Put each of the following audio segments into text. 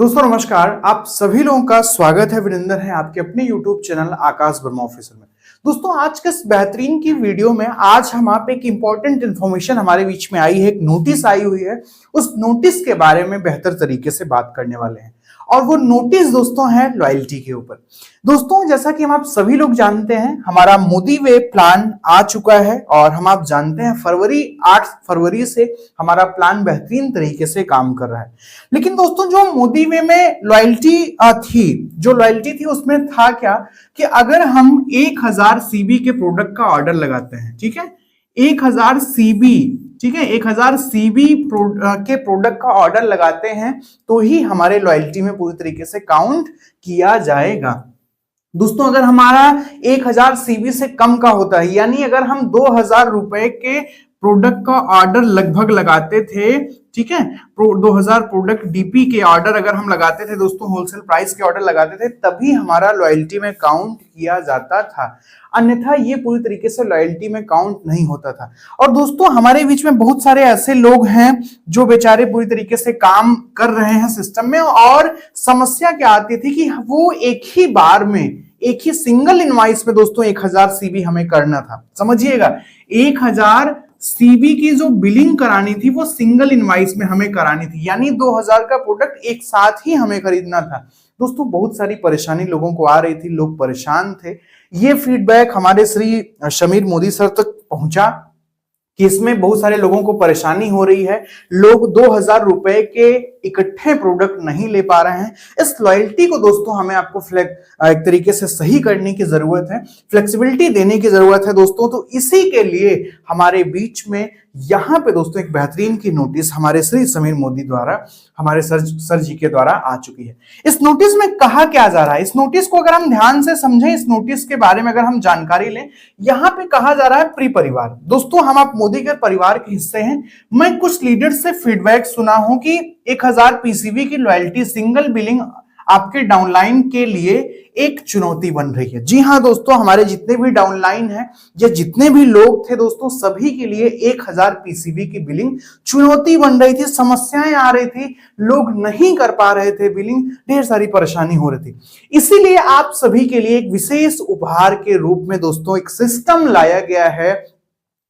दोस्तों नमस्कार। आप सभी लोगों का स्वागत है, विनिंदर है आपके अपने YouTube चैनल आकाश वर्मा ऑफिसर में। दोस्तों आज के इस बेहतरीन की वीडियो में आज हम आप एक इंपॉर्टेंट इंफॉर्मेशन हमारे बीच में आई है, एक नोटिस आई हुई है। उस नोटिस के बारे में बेहतर तरीके से बात करने वाले हैं और वो नोटिस दोस्तों है लॉयल्टी के ऊपर। दोस्तों जैसा कि हम आप सभी लोग जानते हैं, हमारा मोदी वे प्लान आ चुका है और हम आप जानते हैं 8 फरवरी से हमारा प्लान बेहतरीन तरीके से काम कर रहा है। लेकिन दोस्तों जो मोदी वे में लॉयल्टी थी उसमें था क्या कि अगर हम 1000 सीबी के प्रोडक्ट का ऑर्डर लगाते हैं, ठीक है, 1000 सीबी, ठीक है, 1000 सीबी के प्रोडक्ट का ऑर्डर लगाते हैं तो ही हमारे लॉयल्टी में पूरी तरीके से काउंट किया जाएगा। दोस्तों अगर हमारा 1000 सीबी से कम का होता है, यानी अगर हम 2000 रुपए के प्रोडक्ट का ऑर्डर लगभग लगाते थे, ठीक है, 2000 प्रोडक्ट डीपी के ऑर्डर अगर हम लगाते थे दोस्तों, होलसेल प्राइस के ऑर्डर लगाते थे, तभी हमारा लॉयल्टी में काउंट किया जाता था। अन्यथा ये पूरी तरीके से लॉयल्टी में काउंट नहीं होता था। और दोस्तों हमारे बीच में बहुत सारे ऐसे लोग हैं जो बेचारे पूरी तरीके से काम कर रहे हैं सिस्टम में, और समस्या क्या आती थी कि वो एक ही बार में, एक ही सिंगल इनवॉइस में दोस्तों 1000 सीबी हमें करना था। समझिएगा, 1000 सीबी की जो बिलिंग करानी थी वो सिंगल इनवॉइस में हमें करानी थी, यानी 2000 का प्रोडक्ट एक साथ ही हमें खरीदना था। दोस्तों बहुत सारी परेशानी लोगों को आ रही थी, लोग परेशान थे। ये फीडबैक हमारे श्री समीर मोदी सर तक पहुंचा कि इसमें बहुत सारे लोगों को परेशानी हो रही है, लोग 2000 रुपए के इकट्ठे प्रोडक्ट नहीं ले पा रहे हैं। इस लॉयल्टी को दोस्तों हमें आपको एक तरीके से सही करने की जरूरत है, फ्लेक्सिबिलिटी देने की जरूरत है दोस्तों। तो इसी के लिए हमारे बीच में यहां पे दोस्तों एक बेहतरीन की नोटिस हमारे श्री समीर मोदी द्वारा, हमारे सर जी के द्वारा आ चुकी है। इस नोटिस में कहा क्या जा रहा है, इस नोटिस को अगर हम ध्यान से समझें, इस नोटिस के बारे में अगर हम जानकारी लें, यहां पे कहा जा रहा है प्री परिवार। दोस्तों हम आप मोदी के परिवार के हिस्से हैं। मैं कुछ लीडर से फीडबैक सुना हूं कि 1000 पीसीबी की लॉयल्टी सिंगल बिलिंग आपके डाउनलाइन के लिए एक चुनौती बन रही है। जी हां दोस्तों, हमारे जितने भी डाउनलाइन हैं या जितने भी लोग थे दोस्तों, सभी के लिए 1000 पीसीबी की बिलिंग चुनौती बन रही थी। समस्याएं आ रही थी, लोग नहीं कर पा रहे थे बिलिंग, ढेर सारी परेशानी हो रही थी। इसीलिए आप सभी के लिए एक विशेष उपहार के रूप में दोस्तों एक सिस्टम लाया गया है,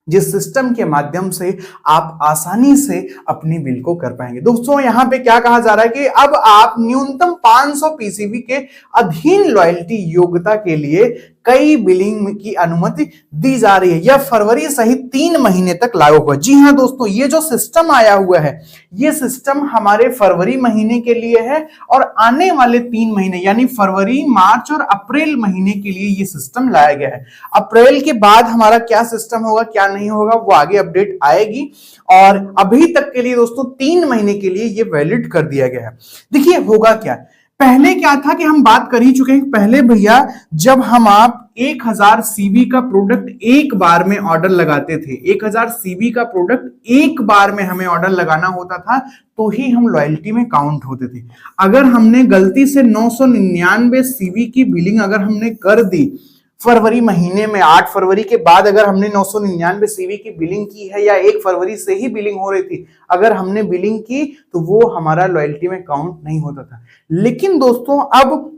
जिस सिस्टम के माध्यम से आप आसानी से अपनी बिल को कर पाएंगे। दोस्तों यहां पे क्या कहा जा रहा है कि अब आप न्यूनतम 500 पीसीबी के अधीन लॉयल्टी योग्यता के लिए कई बिलिंग की अनुमति दी जा रही है। यह फरवरी सहित 3 महीने तक लागू होगा। जी हां दोस्तों, ये जो सिस्टम आया हुआ है, ये सिस्टम हमारे फरवरी महीने के लिए है और आने वाले 3 महीने यानी फरवरी, मार्च और अप्रैल महीने के लिए ये सिस्टम लाया गया है। अप्रैल के बाद हमारा क्या सिस्टम होगा, क्या नहीं होगा, वो आगे अपडेट आएगी। और अभी तक के लिए दोस्तों 3 महीने के लिए ये वैलिड कर दिया गया है। देखिए होगा क्या, पहले क्या था कि हम बात कर ही चुके हैं। पहले भैया जब हम आप 1000 सीबी का प्रोडक्ट एक बार में ऑर्डर लगाते थे, 1000 सीबी का प्रोडक्ट एक बार में हमें ऑर्डर लगाना होता था तो ही हम लॉयल्टी में काउंट होते थे। अगर हमने गलती से 999 सीबी की बिलिंग अगर हमने कर दी फरवरी महीने में, 8 फरवरी के बाद अगर हमने 999 सीवी की बिलिंग की है, या 1 फरवरी से ही बिलिंग हो रही थी, अगर हमने बिलिंग की तो वो हमारा लॉयल्टी में काउंट नहीं होता था। लेकिन दोस्तों अब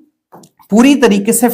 पूरी तरीके से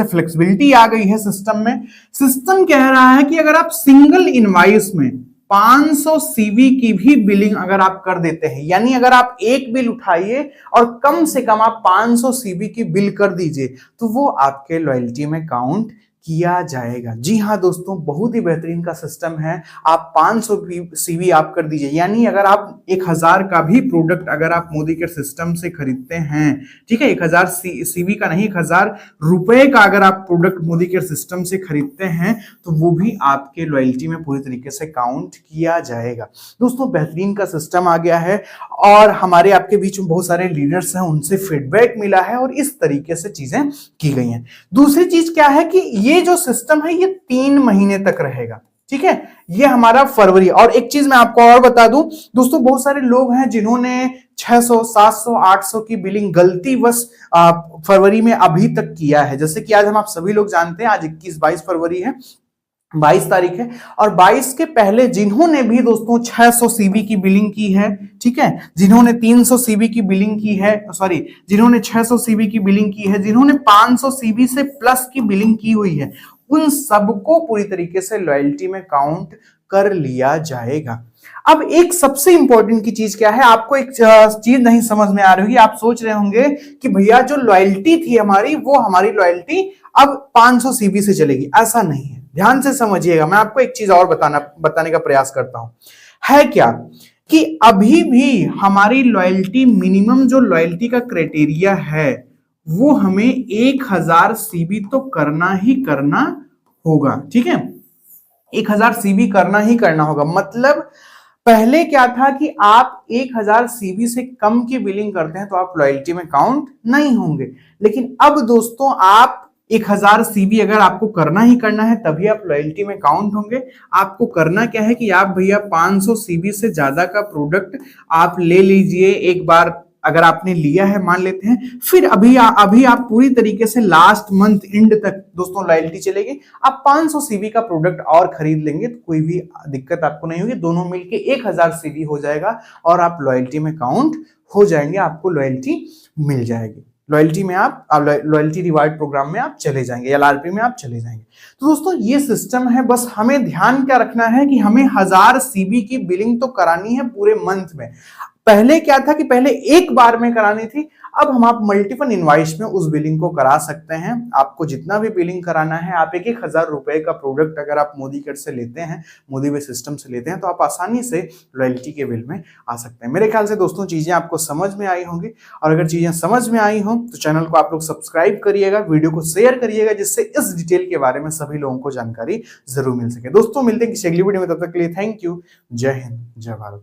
फ्लेक्सिबिलिटी आ गई है सिस्टम में। सिस्टम कह रहा है कि अगर आप सिंगल इनवॉइस में 500 सीवी की भी बिलिंग अगर आप कर देते हैं, यानी अगर आप एक बिल उठाइए और कम से कम आप 500 सीवी की बिल कर दीजिए, तो वो आपके लॉयल्टी में काउंट किया जाएगा। जी हां दोस्तों, बहुत ही बेहतरीन का सिस्टम है। आप 500 सीवी आप कर दीजिए, यानी अगर आप 1000 का भी प्रोडक्ट अगर आप मोदी के सिस्टम से खरीदते हैं, ठीक है, 1000 सीवी का नहीं, 1000 रुपए का अगर आप प्रोडक्ट मोदी के सिस्टम से खरीदते हैं तो वो भी आपके लॉयल्टी में पूरी तरीके से काउंट किया जाएगा। दोस्तों बेहतरीन का सिस्टम आ गया है और हमारे आपके बीच में बहुत सारे लीडर्स हैं, उनसे फीडबैक मिला है और इस तरीके से चीजें की गई हैं। दूसरी चीज क्या है कि ये जो सिस्टम है ये 3 महीने तक रहेगा, ठीक है, ये हमारा फरवरी। और एक चीज मैं आपको और बता दूं दोस्तों, बहुत सारे लोग हैं जिन्होंने 600, 700, 800 की बिलिंग गलतीवश फरवरी में अभी तक किया है। जैसे कि आज हम आप सभी लोग जानते हैं, आज 21-22 फरवरी है, 22 तारीख है, और 22 के पहले जिन्होंने भी दोस्तों 600 सीबी की बिलिंग की है, ठीक है, जिन्होंने 300 सीबी की बिलिंग की है, सॉरी, जिन्होंने 600 सीबी की बिलिंग की है, जिन्होंने 500 सीबी से प्लस की बिलिंग की हुई है, उन सबको पूरी तरीके से लॉयल्टी में काउंट कर लिया जाएगा। अब एक सबसे इंपॉर्टेंट की चीज क्या है, आपको एक चीज नहीं समझ में आ रही होगी, आप सोच रहे होंगे कि भैया जो लॉयल्टी थी हमारी, वो हमारी लॉयल्टी अब 500 सीबी से चलेगी। ऐसा नहीं है, ध्यान से समझिएगा, मैं आपको एक चीज और बताने का प्रयास करता हूं। है क्या कि अभी भी हमारी लॉयल्टी, मिनिमम जो लॉयल्टी का क्राइटेरिया है, वो हमें 1000 सीबी तो करना ही करना होगा, ठीक है, 1000 सीबी करना ही करना होगा। मतलब पहले क्या था कि आप 1000 सीबी से कम की बिलिंग करते हैं तो आप लॉयल्टी में काउंट नहीं होंगे, लेकिन अब दोस्तों आप 1000 सीबी अगर आपको करना ही करना है तभी आप लॉयल्टी में काउंट होंगे। आपको करना क्या है कि आप भैया 500 सीबी से ज्यादा का प्रोडक्ट आप ले लीजिए एक बार, अगर आपने लिया है मान लेते हैं, फिर अभी आप पूरी तरीके से लास्ट मंथ एंड तक दोस्तों लॉयल्टी चलेगी, आप 500 सीबी का प्रोडक्ट और खरीद लेंगे तो कोई भी दिक्कत आपको नहीं होगी, दोनों मिलके 1000 सीबी हो जाएगा और आप लॉयल्टी में काउंट हो जाएंगे, आपको लॉयल्टी मिल जाएगी, लॉयल्टी में आप लॉयल्टी रिवार्ड प्रोग्राम में आप चले जाएंगे, एलआरपी में आप चले जाएंगे। तो दोस्तों ये सिस्टम है, बस हमें ध्यान क्या रखना है कि हमें 1000 सीबी की बिलिंग तो करानी है पूरे मंथ में। पहले क्या था कि पहले एक बार में करानी थी, अब हम आप मल्टीपल इनवाइस में उस बिलिंग को करा सकते हैं। आपको जितना भी बिलिंग कराना है, आप 1,000 रुपए का प्रोडक्ट अगर आप मोदी किट से लेते हैं, मोदी वे सिस्टम से लेते हैं, तो आप आसानी से लॉयल्टी के बिल में आ सकते हैं। मेरे ख्याल से दोस्तों चीजें आपको समझ में आई होंगी, और अगर चीजें समझ में आई हो तो चैनल को आप लोग सब्सक्राइब करिएगा, वीडियो को शेयर करिएगा, जिससे इस डिटेल के बारे में सभी लोगों को जानकारी जरूर मिल सके। दोस्तों मिलते हैं किसी अगली वीडियो में, तब तक के लिए थैंक यू, जय हिंद, जय भारत।